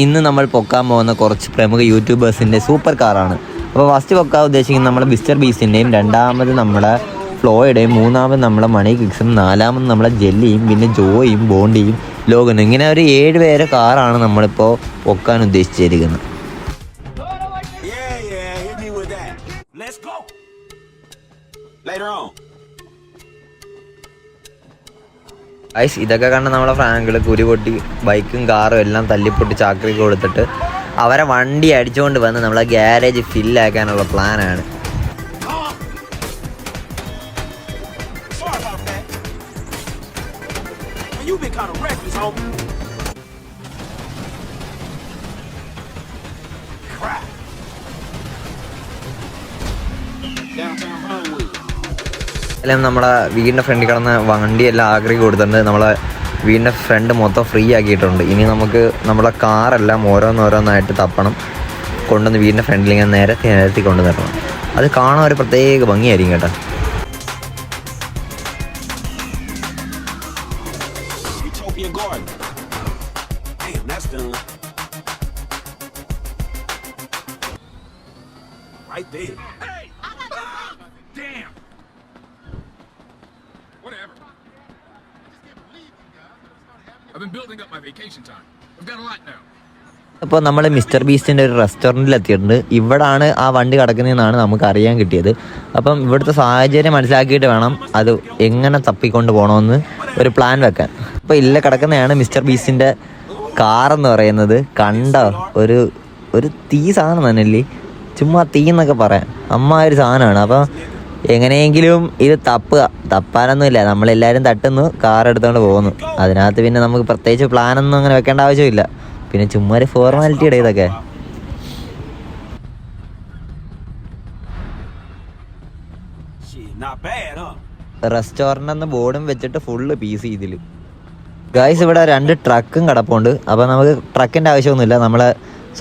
ഇന്ന് നമ്മൾ പൊക്കാൻ പോകുന്ന കുറച്ച് പ്രമുഖ യൂട്യൂബേഴ്സിൻ്റെ സൂപ്പർ കാറാണ്. അപ്പോൾ ഫസ്റ്റ് പൊക്കാൻ ഉദ്ദേശിക്കുന്നത് നമ്മുടെ മിസ്റ്റർ ബീസ്റ്റിൻ്റെയും, രണ്ടാമത് നമ്മുടെ ഫ്ലോയുടെയും, മൂന്നാമത് നമ്മുടെ മണി കിക്സും, നാലാമത് നമ്മുടെ ജെല്ലിയും, പിന്നെ ജോയും, ബോണ്ടിയും, ലോഗനും. ഇങ്ങനെ ഒരു 7 പേരെ കാറാണ് നമ്മളിപ്പോൾ പൊക്കാൻ ഉദ്ദേശിച്ചിരിക്കുന്നത്. ഇതൊക്കെ കണ്ട് നമ്മളെ ഫ്രാങ്കിൾ കുരി പൊട്ടി ബൈക്കും കാറും എല്ലാം തല്ലിപ്പൊട്ടി ചാക്രിക്ക് കൊടുത്തിട്ട് അവരെ വണ്ടി അടിച്ചുകൊണ്ട് വന്ന് നമ്മളെ ഗ്യാരേജ് ഫില്ലാക്കാനുള്ള പ്ലാനാണ്. എല്ലാം നമ്മളെ വീടിൻ്റെ ഫ്രണ്ടിൽ കിടന്ന വണ്ടിയെല്ലാം ആഗ്രഹിക്ക് കൊടുത്തിട്ടുണ്ട്. നമ്മളെ വീടിൻ്റെ ഫ്രണ്ട് മൊത്തം ഫ്രീ ആക്കിയിട്ടുണ്ട്. ഇനി നമുക്ക് നമ്മളെ കാറെല്ലാം ഓരോന്നോരോന്നായിട്ട് തപ്പണം, കൊണ്ടുവന്ന് വീടിൻ്റെ ഫ്രണ്ടിൽ ഇങ്ങനെ നേരത്തി കൊണ്ടു തരണം. അത് കാണാൻ ഒരു പ്രത്യേക ഭംഗിയായിരിക്കും കേട്ടോ. അപ്പോൾ നമ്മൾ മിസ്റ്റർ ബീസ്റ്റിൻ്റെ ഒരു റെസ്റ്റോറൻറ്റിൽ എത്തിയിട്ടുണ്ട്. ഇവിടാണ് ആ വണ്ടി കിടക്കുന്നതെന്നാണ് നമുക്ക് അറിയാൻ കിട്ടിയത്. അപ്പം ഇവിടുത്തെ സാഹചര്യം മനസ്സിലാക്കിയിട്ട് വേണം അത് എങ്ങനെ തപ്പിക്കൊണ്ട് പോകണമെന്ന് ഒരു പ്ലാൻ വെക്കാൻ. അപ്പോൾ ഇല്ല കിടക്കുന്നതാണ് മിസ്റ്റർ ബീസ്റ്റിൻ്റെ കാറെന്ന് പറയുന്നത്. കണ്ടോ, ഒരു തീ സാധനം തന്നെയല്ലേ, ചുമ്മാ തീ എന്നൊക്കെ പറയാം, ഒരു സാധനമാണ്. അപ്പോൾ എങ്ങനെയെങ്കിലും ഇത് തപ്പാനൊന്നുമില്ല, നമ്മളെല്ലാവരും തട്ടുന്നു, കാർ എടുത്തുകൊണ്ട് പോകുന്നു. അതിനകത്ത് പിന്നെ നമുക്ക് പ്രത്യേകിച്ച് പ്ലാനൊന്നും അങ്ങനെ വെക്കേണ്ട ആവശ്യമില്ല. പിന്നെ ചുമ്മാ ഒരു ഫോർമാലിറ്റിയുടെ ഇതൊക്കെ. റെസ്റ്റോറൻ്റ് എന്ന ബോർഡും വെച്ചിട്ട് ഫുള്ള് പീസ് ഇതിൽ. ഗൈസ്, ഇവിടെ 2 ട്രക്കും കിടപ്പുണ്ട്. അപ്പോൾ നമുക്ക് ട്രക്കിൻ്റെ ആവശ്യമൊന്നുമില്ല, നമ്മളെ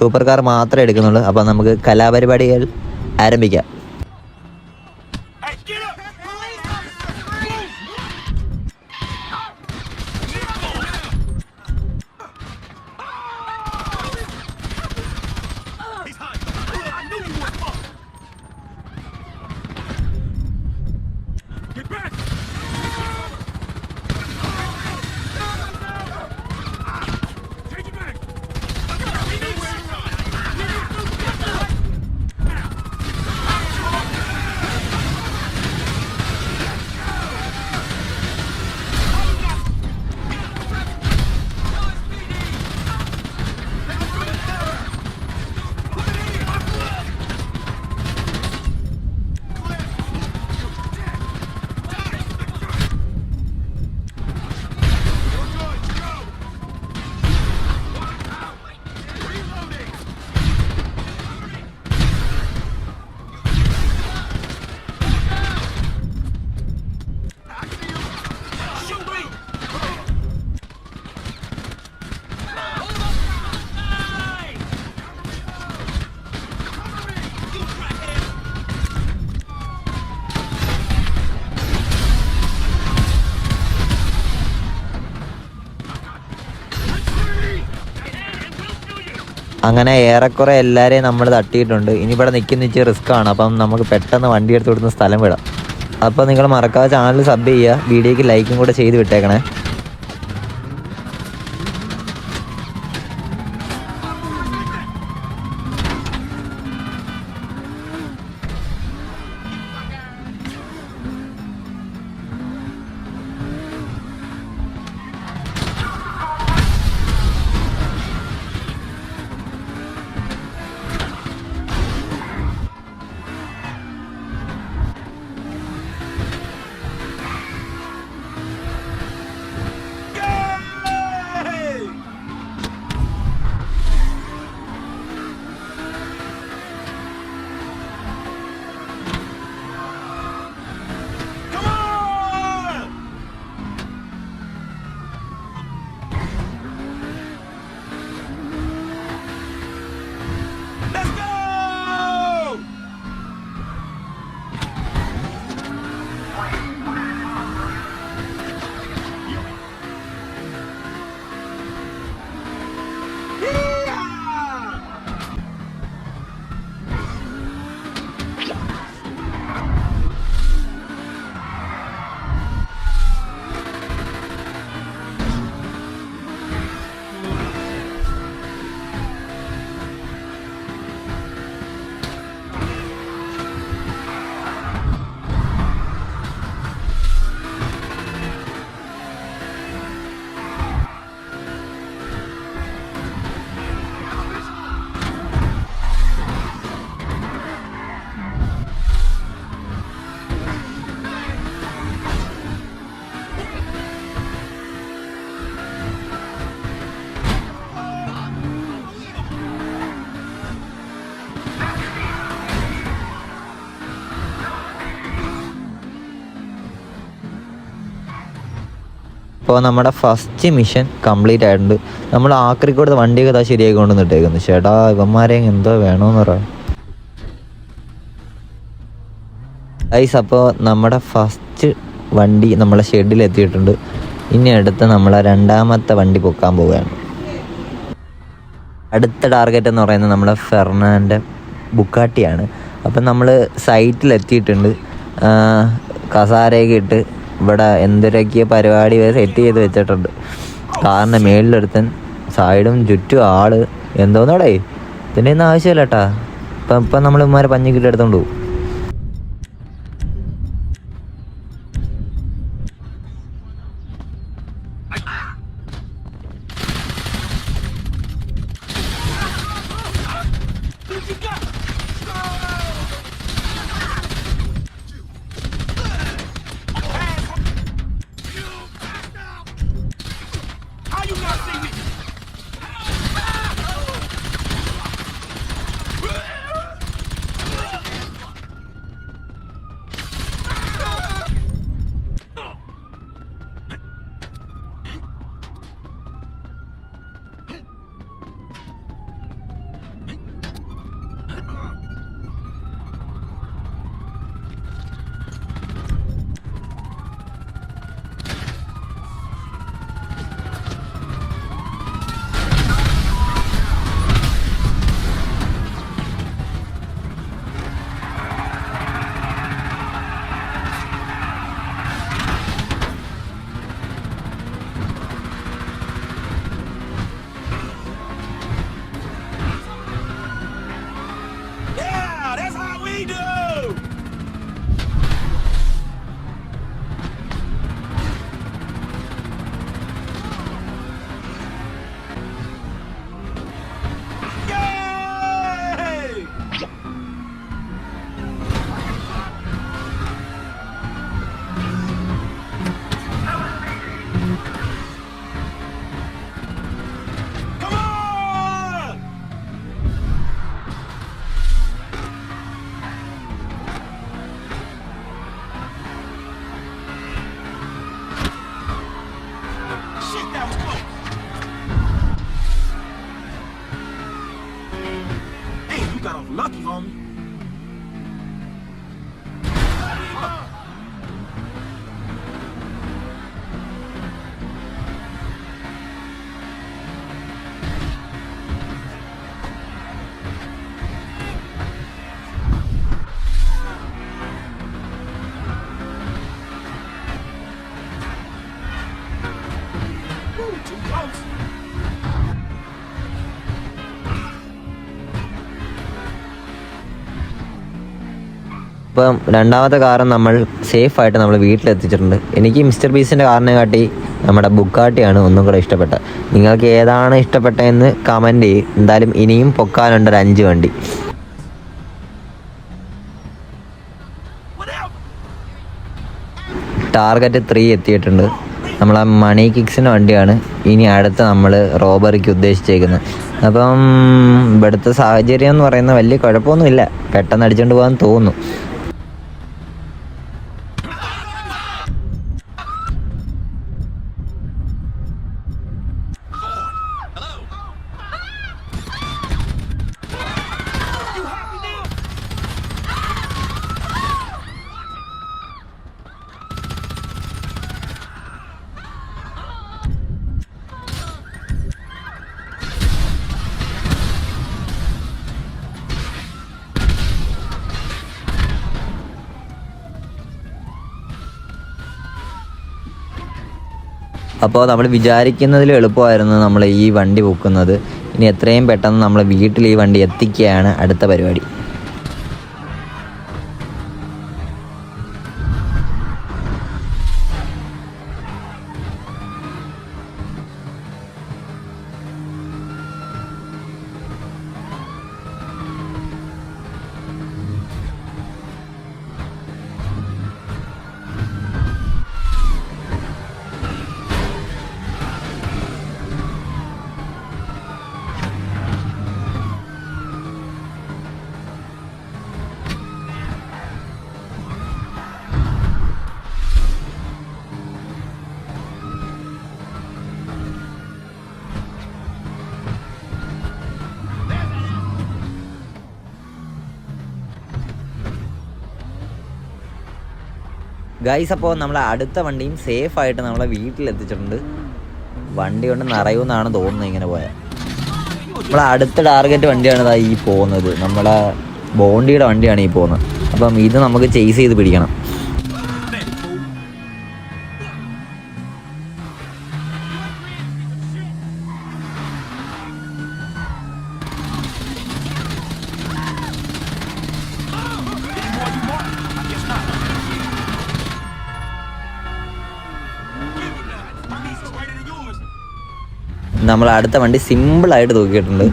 സൂപ്പർ കാർ മാത്രമേ എടുക്കുന്നുള്ളൂ. അപ്പോൾ നമുക്ക് കലാപരിപാടികൾ ആരംഭിക്കാം. അങ്ങനെ ഏറെക്കുറെ എല്ലാവരെയും നമ്മൾ തട്ടിയിട്ടുണ്ട്. ഇനി ഇവിടെ നിൽക്കുന്ന റിസ്ക് ആണ്. അപ്പം നമുക്ക് പെട്ടെന്ന് വണ്ടി എടുത്ത് വിടുന്ന സ്ഥലം വിടാം. അപ്പോൾ നിങ്ങൾ മറക്കാതെ ചാനൽ സബ് ചെയ്യുക, വീഡിയോയ്ക്ക് ലൈക്കും കൂടെ ചെയ്ത് വിട്ടേക്കണേ. അപ്പോൾ നമ്മുടെ ഫസ്റ്റ് മിഷൻ കംപ്ലീറ്റ് ആയിട്ടുണ്ട്. നമ്മൾ ആക്രിക്കോട് വണ്ടിയൊക്കെ ഇതാ ശരിയാക്കി കൊണ്ടുവന്നിട്ടേക്കുന്നു. ചേട്ടാ ഇവന്മാരെ എന്തോ വേണമെന്ന് പറയാം ഗൈസ്. അപ്പോൾ നമ്മുടെ ഫസ്റ്റ് വണ്ടി നമ്മളെ ഷെഡിൽ എത്തിയിട്ടുണ്ട്. ഇനി അടുത്ത് നമ്മളെ രണ്ടാമത്തെ വണ്ടി പൊക്കാൻ പോവുകയാണ്. അടുത്ത ടാർഗറ്റ് എന്ന് പറയുന്നത് നമ്മളെ ഫെർണാൻ്റെ ബുക്കാട്ടിയാണ്. അപ്പം നമ്മൾ സൈറ്റിലെത്തിയിട്ടുണ്ട്. കസാരയൊക്കെ ഇട്ട് ഇവിടെ എന്തൊരൊക്കെ പരിപാടി സെറ്റ് ചെയ്ത് വെച്ചിട്ടുണ്ട്. കാറിൻ്റെ മേളിലൊരുത്തൻ, സൈഡും ചുറ്റും ആള്. എന്തോന്നോടേ ഇതിൻ്റെ ഒന്നും ആവശ്യമില്ല കേട്ടാ. ഇപ്പം നമ്മൾ ഇമാരെ പഞ്ഞിക്കിട്ട് എടുത്തോണ്ട് പോകും. Lucky, homie. Ooh, too close. ഇപ്പം രണ്ടാമത്തെ കാറും നമ്മൾ സേഫായിട്ട് നമ്മൾ വീട്ടിലെത്തിച്ചിട്ടുണ്ട്. എനിക്ക് മിസ്റ്റർ ബീസിൻ്റെ കാറിനെ കാട്ടി നമ്മുടെ ബുക്കാട്ടിയാണ് ഒന്നും കൂടെ ഇഷ്ടപ്പെട്ടത്. നിങ്ങൾക്ക് ഏതാണ് ഇഷ്ടപ്പെട്ടതെന്ന് കമൻറ്റ് ചെയ്യും. എന്തായാലും ഇനിയും പൊക്കാനുണ്ട് ഒരു 5 വണ്ടി. ടാർഗറ്റ് 3 എത്തിയിട്ടുണ്ട്. നമ്മളെ മണി കിക്സിൻ്റെ വണ്ടിയാണ് ഇനി അടുത്ത് നമ്മൾ റോബറിക്ക് ഉദ്ദേശിച്ചേക്കുന്നത്. അപ്പം ഇവിടുത്തെ സാഹചര്യം എന്ന് പറയുന്നത് വലിയ കുഴപ്പമൊന്നുമില്ല. പെട്ടെന്ന് അടിച്ചുകൊണ്ട് പോകാൻ തോന്നുന്നു. അപ്പോൾ നമ്മൾ വിചാരിക്കുന്നതിലും എളുപ്പമായിരുന്നു നമ്മൾ ഈ വണ്ടി പൊക്കുന്നത്. ഇനി എത്രയും പെട്ടെന്ന് നമ്മൾ വീട്ടിൽ ഈ വണ്ടി എത്തിക്കുകയാണ് അടുത്ത പരിപാടി. ഗൈസ്, അപ്പോൾ നമ്മളെ അടുത്ത വണ്ടിയും സേഫായിട്ട് നമ്മളെ വീട്ടിലെത്തിച്ചിട്ടുണ്ട്. വണ്ടി കൊണ്ട് നിറയുമെന്നാണ് തോന്നുന്നത് ഇങ്ങനെ പോയാൽ. നമ്മളെ അടുത്ത ടാർഗറ്റ് വണ്ടിയാണ് ഇതാ ഈ പോകുന്നത്. നമ്മളെ ബോണ്ടിയുടെ വണ്ടിയാണ് ഈ പോകുന്നത്. അപ്പം ഇത് നമുക്ക് ചേസ് ചെയ്ത് പിടിക്കണം. നമ്മൾ അടുത്ത വണ്ടി സിമ്പിളായിട്ട് തൂക്കിയിട്ടുണ്ട്.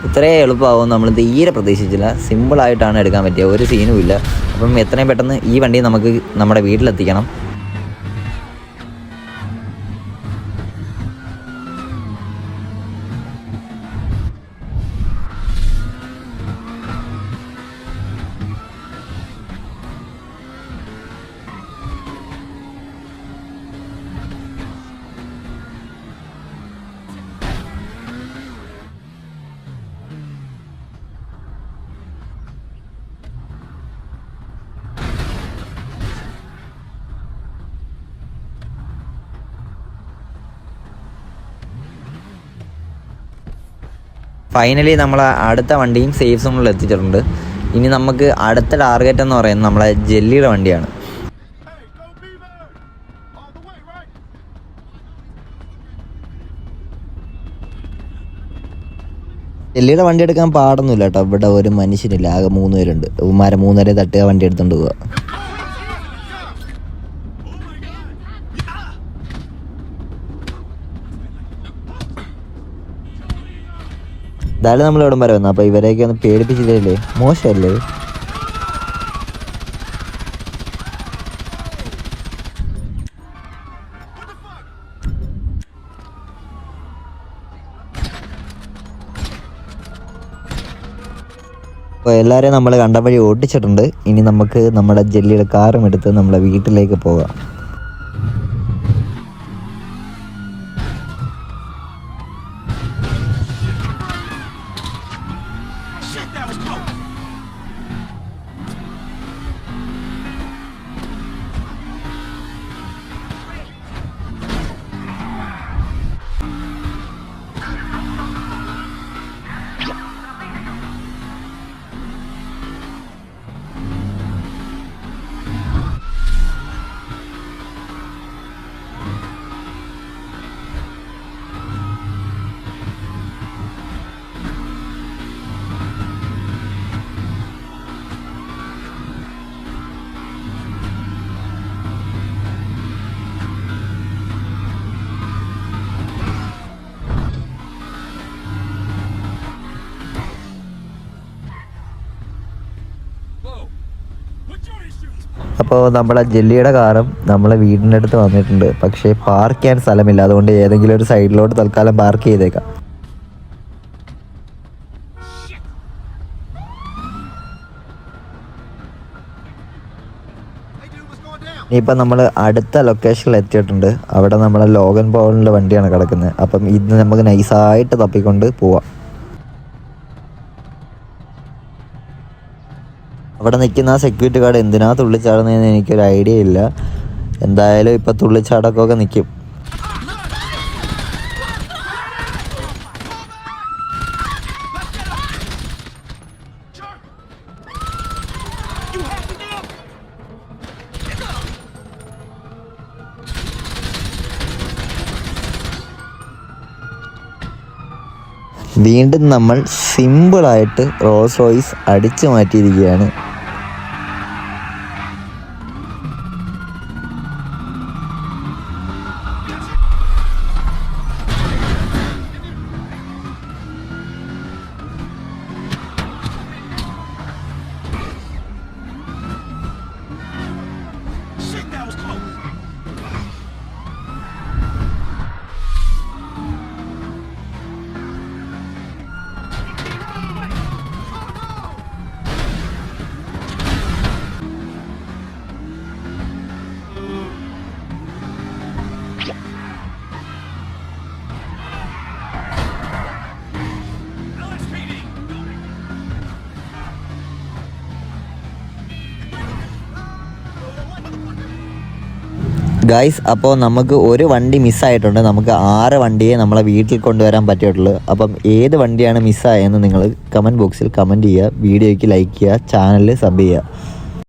ഇത്രയും എളുപ്പമാവും നമ്മൾ തീരെ പ്രതീക്ഷിച്ചില്ല. സിമ്പിളായിട്ടാണ് എടുക്കാൻ പറ്റിയത്, ഒരു സീനും ഇല്ല. അപ്പം എത്രയും പെട്ടെന്ന് ഈ വണ്ടി നമുക്ക് നമ്മുടെ വീട്ടിലെത്തിക്കണം. ഫൈനലി നമ്മൾ അടുത്ത വണ്ടിയും സേഫ് സോണിൽ എത്തിച്ചിട്ടുണ്ട്. ഇനി നമുക്ക് അടുത്ത ടാർഗറ്റ് എന്ന് പറയുന്നത് നമ്മളെ ജെല്ലിയുടെ വണ്ടിയാണ്. ജെല്ലിയുടെ വണ്ടി എടുക്കാൻ പാടൊന്നുമില്ല കേട്ടോ. ഇവിടെ ഒരു മനുഷ്യനില്ല, ആകെ 3 പേരുണ്ട്. ഉമ്മാരെ 3 പേരെ തട്ടുക, വണ്ടി എടുത്തുകൊണ്ട് പോവുക. എന്തായാലും നമ്മൾ ഇവിടം വരെ വന്നു. അപ്പോൾ ഇവരെയൊക്കെ ഒന്ന് പേടിപ്പിച്ചില്ലേ, മോശമല്ലേ? അപ്പോൾ എല്ലാവരെയും നമ്മൾ കണ്ട വഴി ഓട്ടിച്ചിട്ടുണ്ട്. ഇനി നമുക്ക് നമ്മുടെ ജെല്ലിയുടെ കാറും എടുത്ത് നമ്മളെ വീട്ടിലേക്ക് പോകാം. അപ്പോൾ നമ്മളെ ജെല്ലിയുടെ കാറും നമ്മളെ വീടിൻ്റെ അടുത്ത് വന്നിട്ടുണ്ട്. പക്ഷേ പാർക്ക് ചെയ്യാൻ സ്ഥലമില്ല. അതുകൊണ്ട് ഏതെങ്കിലും ഒരു സൈഡിലോട്ട് തൽക്കാലം പാർക്ക് ചെയ്തേക്കാം. ഇനിയിപ്പോൾ നമ്മൾ അടുത്ത ലൊക്കേഷനിൽ എത്തിയിട്ടുണ്ട്. അവിടെ നമ്മളെ ലോഗൻ പോളിൻ്റെ വണ്ടിയാണ് കിടക്കുന്നത്. അപ്പം ഇത് നമുക്ക് നൈസായിട്ട് തപ്പിക്കൊണ്ട് പോവാം. അവിടെ നിൽക്കുന്ന ആ സെക്യൂരിറ്റി ഗാർഡ് എന്തിനാ തുള്ളിച്ചാടുന്നതെന്ന് എനിക്കൊരു ഐഡിയ ഇല്ല. എന്തായാലും ഇപ്പം തുള്ളിച്ചാടക്കമൊക്കെ നിൽക്കും. വീണ്ടും നമ്മൾ സിമ്പിളായിട്ട് റോൾസ് റോയ്സ് അടിച്ചു മാറ്റിയിരിക്കുകയാണ്. ഗൈസ്, അപ്പോൾ നമുക്ക് ഒരു വണ്ടി മിസ്സായിട്ടുണ്ട്. നമുക്ക് 6 വണ്ടിയെ നമ്മളെ വീട്ടിൽ കൊണ്ടുവരാൻ പറ്റിയിട്ടുള്ളൂ. അപ്പം ഏത് വണ്ടിയാണ് മിസ്സായതെന്ന് നിങ്ങൾ കമൻറ്റ് ബോക്സിൽ കമൻറ്റ് ചെയ്യുക, വീഡിയോയ്ക്ക് ലൈക്ക് ചെയ്യുക, ചാനൽ സബ് ചെയ്യുക.